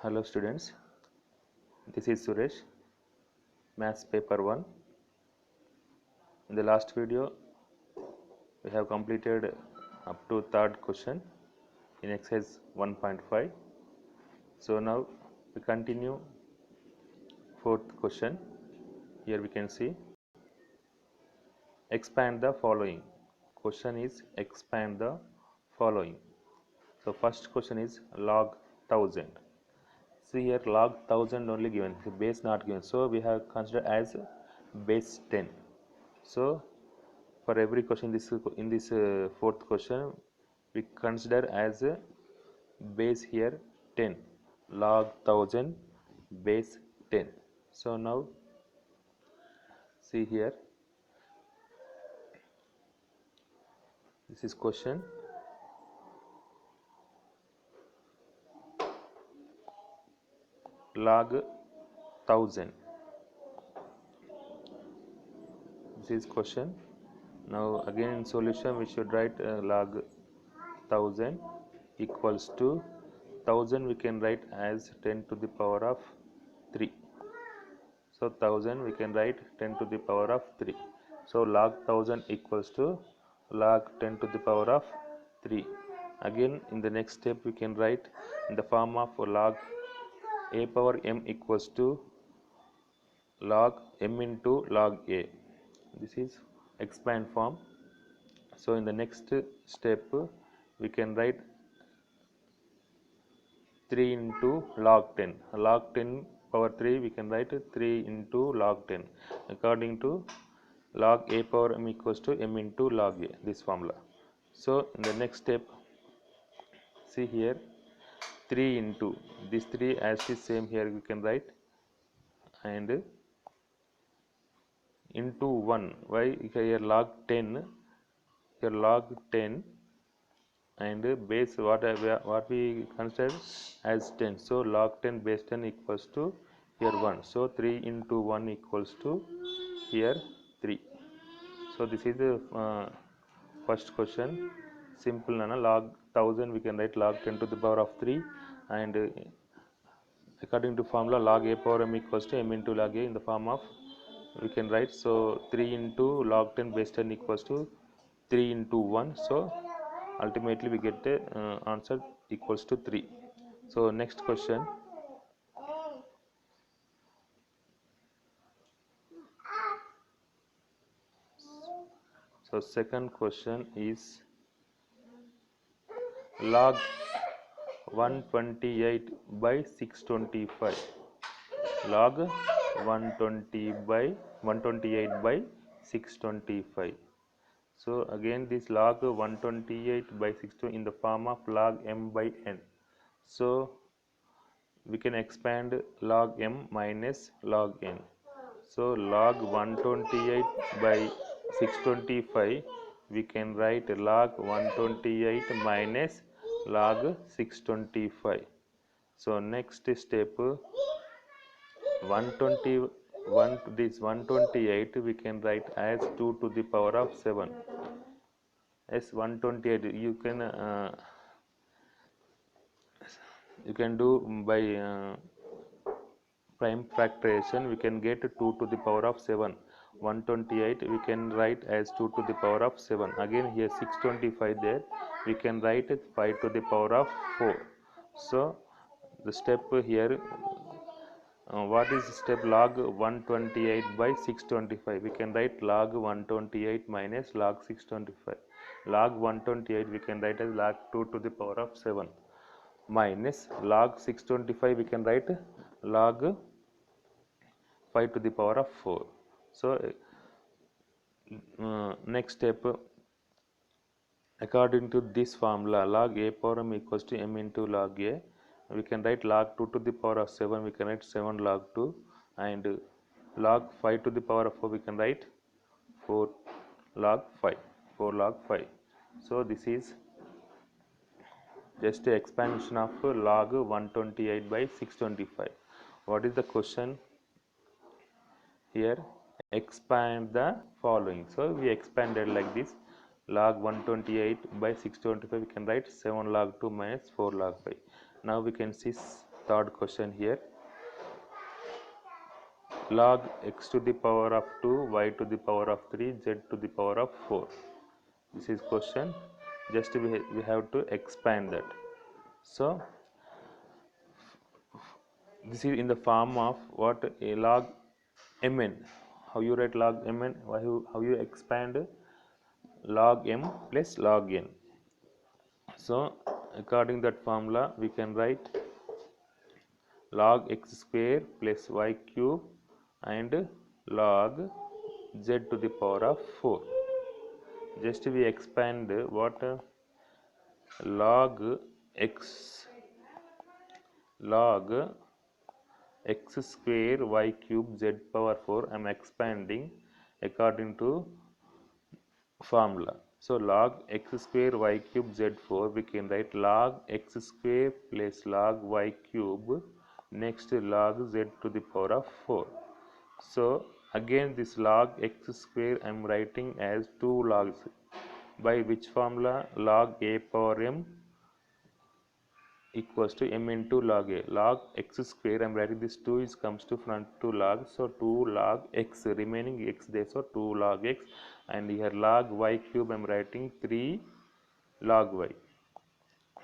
Hello students, this is Suresh, Maths paper 1. In the last video, we have completed up to third question in exercise 1.5. So now we continue fourth question. Here we can see expand the following. Question is expand the following. So first question is log 1000. See here log 1000 only given, base not given. So we have considered as base 10. So for every question in this fourth question we consider as a base here 10, log 1000 base 10. So now see here, this is question. Log 1000, this is question. Now again in solution we should write log 1000 equals to 1000 we can write as 10 to the power of 3. So 1000 we can write 10 to the power of 3. So log 1000 equals to log 10 to the power of 3. Again in the next step we can write in the form of log a power m equals to log m into log a. This is expand form. So in the next step we can write 3 into log 10. Log 10 power 3 we can write 3 into log 10 according to log a power m equals to m into log a, this formula. So in the next step, see here 3 into this 3 as is same here we can write, and into 1. Why here log 10, here log 10 and base what we consider as 10. So log 10 base 10 equals to here 1. So 3 into 1 equals to here 3. So this is the first question. Simple nana, log 1000 we can write log 10 to the power of 3, and according to formula log a power m equals to m into log a in the form of we can write. So 3 into log 10 base 10 equals to 3 into 1. So ultimately we get the answer equals to 3. So next question. So second question is log 128 by 625. Log 128 by 625. So again this log 128 by 6 in the form of log m by n. So we can expand log m minus log n. So log 128 by 625 we can write log 128 minus log 625. So next step 128 we can write as 2 to the power of 7. As 128 you can do by prime factorization, we can get 2 to the power of 7. 128 we can write as 2 to the power of 7. Again here 625 there we can write 5 to the power of 4. So the step here what is step log 128 by 625? We can write log 128 minus log 625. Log 128 we can write as log 2 to the power of 7 minus log 625 we can write log 5 to the power of 4. So next step, according to this formula log a power m equals to m into log a, we can write log 2 to the power of 7 we can write 7 log 2, and log 5 to the power of 4 we can write 4 log 5. So this is just a expansion of log 128 by 625. What is the question here? Expand the following. So we expanded like this, log 128 by 625 we can write 7 log 2 minus 4 log 5. Now we can see third question here. Log x to the power of 2, y to the power of 3, z to the power of 4. This is question. Just we have to expand that. So this is in the form of what? A log mn. How you write log mn? How you expand log m plus log n? So according that formula we can write log x square plus y cube and log z to the power of 4. Just we expand what? Log x square y cube z power 4. I am expanding according to formula. So log x square y cube z4, we can write log x square plus log y cube, next log z to the power of 4. So again this log x square I am writing as 2 logs. By which formula? Log a power m equals to m into log a. Log x square, I am writing this 2 is comes to front to log, so 2 log x, remaining x there, so 2 log x, and here log y cube I am writing 3 log y.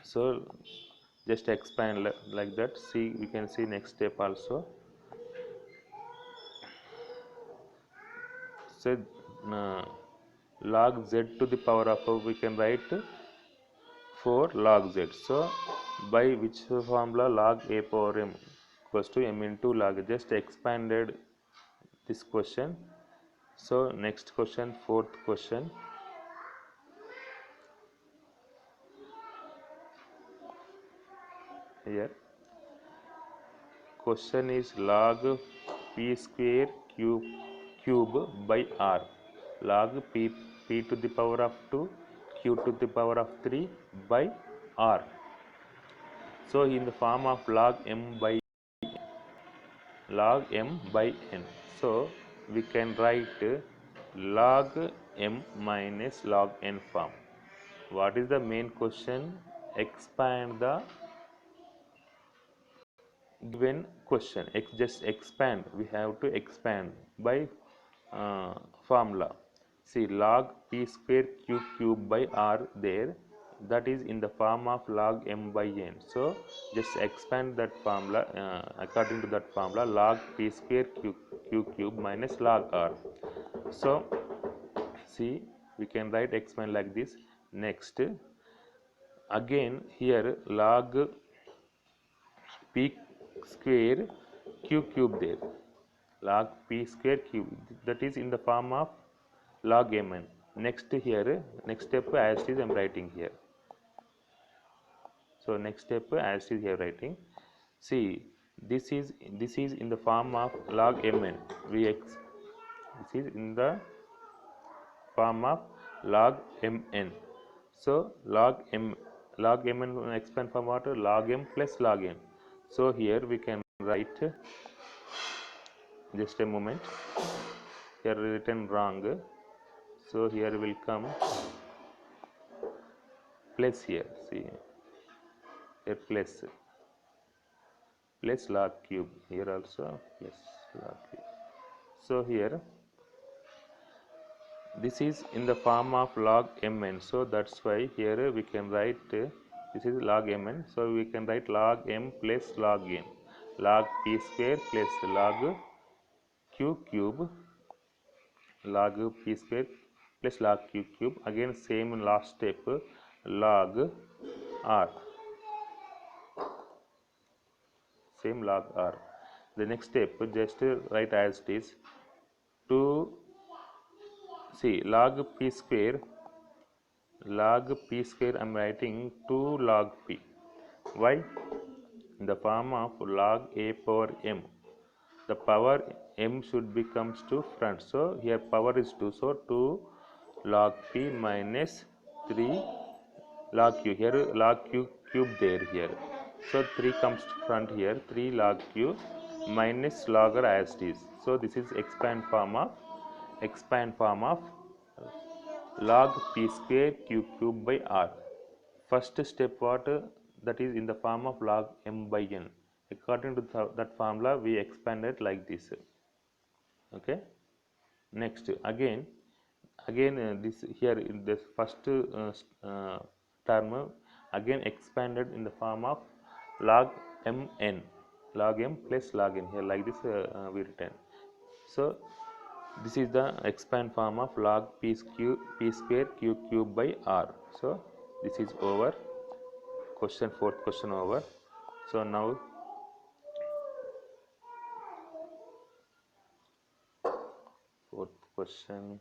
So just expand like that. See, we can see next step also. So log z to the power of 4 we can write 4 log z. So by which formula? Log a power m equals to m into log. Just expanded this question. So next question, fourth question. Here question is log p square cube by r. Log p to the power of 2, q to the power of 3 by r. So in the form of log m by n. So we can write log m minus log n form. What is the main question? Expand the given question. Just expand. We have to expand by formula. See, log p square q cube by r there, that is in the form of log m by n. So just expand that formula according to that formula, log p square q cube minus log r. So see, we can write expand like this. Next, again here log p square q cube there, log p square cube, that is in the form of log mn. Next here, next step as it is I am writing here. So next step as it is here writing. See, this is in the form of log mn. This is in the form of log mn. So log mn expand from what? Log m plus log n. So here we can write, just a moment, here written wrong, so here will come plus here. See, here plus log cube, here also plus log cube. So here this is in the form of log mn, so that's why here we can write this is log mn, so we can write log m plus log n, log p square plus log q cube, log p square plus log q cube. Again same last step, log r, same log r. The next step just write as it is. To see, log p square I am writing 2 log p. Why? In the form of log a power m. The power m should be comes to front, so here power is 2, so 2 log p minus 3 log q. Here log q cube there here, so 3 comes to front here, 3 log q minus log r as it is. So this is expand form of log p square q cube by r. First step what? That is in the form of log m by n. According to that formula, we expanded like this. Okay. Next, again this here in this first term again expanded in the form of log mn, log m plus log n, here like this we written. So this is the expand form of log p square q cube by r. So this is over. Question, fourth question over. So now fourth question,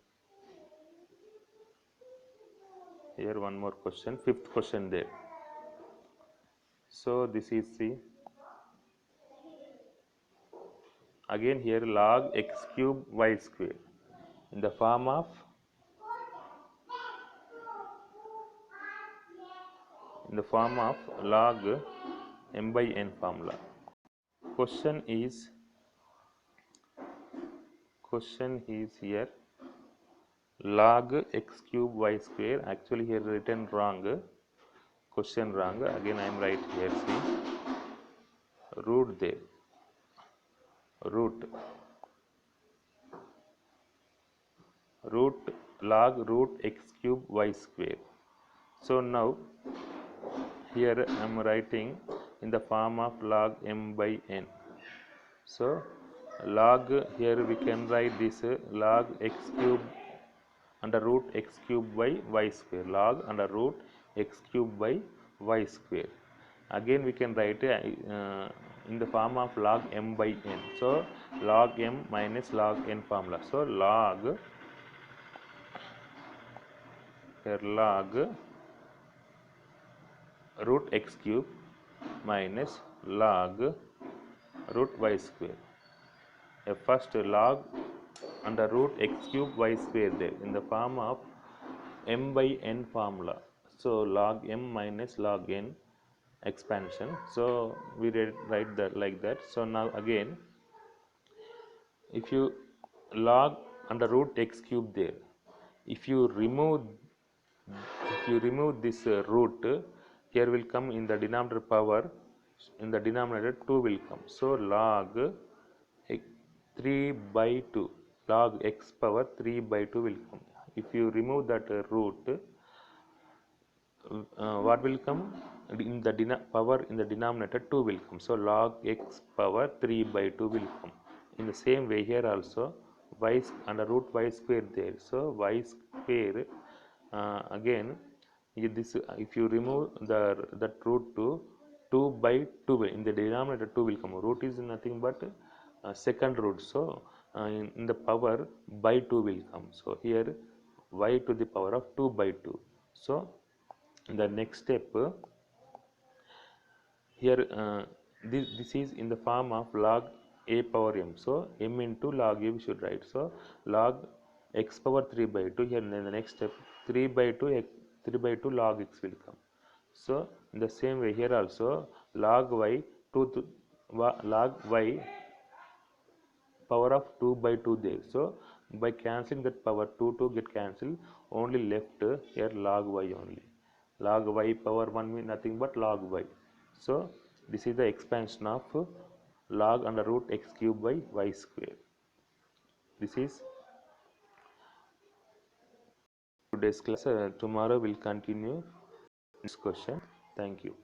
here one more question, fifth question there. So this is the again here log x cube y square in the form of log m by n formula. Question is here log x cube y square, actually here written wrong, question wrong, again I am right here, see root there, root log root x cube y square. So now here I am writing in the form of log m by n. So log, here we can write this log x cube under root x cube by y square, log under root x cube by y square. Again we can write in the form of log m by n. So log m minus log n formula. So log, here log root x cube minus log root y square. First log under root x cube y square there in the form of m by n formula. So log m minus log n expansion. So we write that like that. So now again, if you log under root x cube there, if you remove this root, here will come in the denominator power, in the denominator 2 will come. So log 3 by 2, log x power 3 by 2 will come. If you remove that root, what will come in the power in the denominator 2 will come. So log x power 3 by 2 will come. In the same way here also y under root y square there. So y square again this if you remove that root to 2 by 2 will, in the denominator 2 will come. Root is nothing but second root. So in the power by 2 will come. So here y to the power of 2 by 2. So the next step here this is in the form of log a power m. So m into log a we should write. So log x power 3 by 2, here in the next step 3 by 2 log x will come. So in the same way here also log y log y power of 2 by 2 there. So by cancelling that power 2 get cancelled, only left here log y only. Log y power 1 means nothing but log y. So this is the expansion of log under root x cube by y square. This is today's class. Tomorrow we'll continue this question. Thank you.